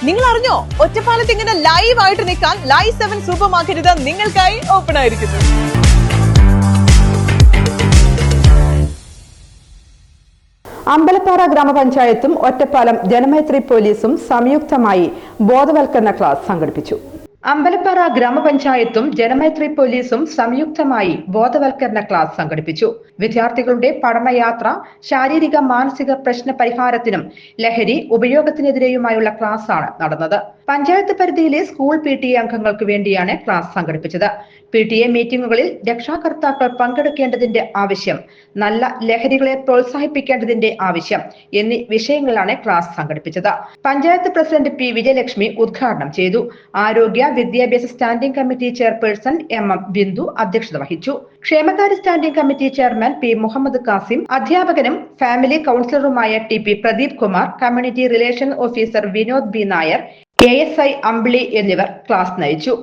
നിങ്ങൾ അറിഞ്ഞോ, ഒറ്റപ്പാലത്ത് ഇങ്ങനെ ലൈവ് ആയിട്ട് നിൽക്കാൻ ലൈവ് 7 സൂപ്പർ മാർക്കറ്റ് നിങ്ങൾക്കായി ഓപ്പൺ ആയിരിക്കുന്നു. അമ്പലപ്പാറ ഗ്രാമപഞ്ചായത്തും ഒറ്റപ്പാലം ജനമൈത്രി പോലീസും സംയുക്തമായി ബോധവൽക്കരണ ക്ലാസ് സംഘടിപ്പിച്ചു. അമ്പലപ്പാറ ഗ്രാമപഞ്ചായത്തും ജനമൈത്രി പോലീസും സംയുക്തമായി ബോധവൽക്കരണ ക്ലാസ് സംഘടിപ്പിച്ചു. വിദ്യാർത്ഥികളുടെ പഠനയാത്ര, ശാരീരിക മാനസിക പ്രശ്ന പരിഹാരത്തിനും ലഹരി ഉപയോഗത്തിനെതിരെയുമായുള്ള ക്ലാസ് ആണ് നടന്നത്. പഞ്ചായത്ത് പരിധിയിലെ സ്കൂൾ PTA അംഗങ്ങൾക്ക് വേണ്ടിയാണ് ക്ലാസ് സംഘടിപ്പിച്ചത്. PTA മീറ്റിംഗുകളിൽ രക്ഷാകർത്താക്കൾ പങ്കെടുക്കേണ്ടതിന്റെ ആവശ്യം, നല്ല ലഹരികളെ പ്രോത്സാഹിപ്പിക്കേണ്ടതിന്റെ ആവശ്യം എന്നീ വിഷയങ്ങളാണ് ക്ലാസ് സംഘടിപ്പിച്ചത്. Panchayat president P. വിജയലക്ഷ്മി ഉദ്ഘാടനം ചെയ്തു. ആരോഗ്യ വിദ്യാഭ്യാസ standing committee chairperson MM Bindu അധ്യക്ഷത വഹിച്ചു. ക്ഷേമകാര്യ standing committee chairman P. Muhammad Kasim, അധ്യാപകനും ഫാമിലി കൗൺസിലറുമായ TP Pradeep Kumar, community relation officer Vinod B. Nair, ASI Ambili എന്നിവർ ക്ലാസ് നയിച്ചു.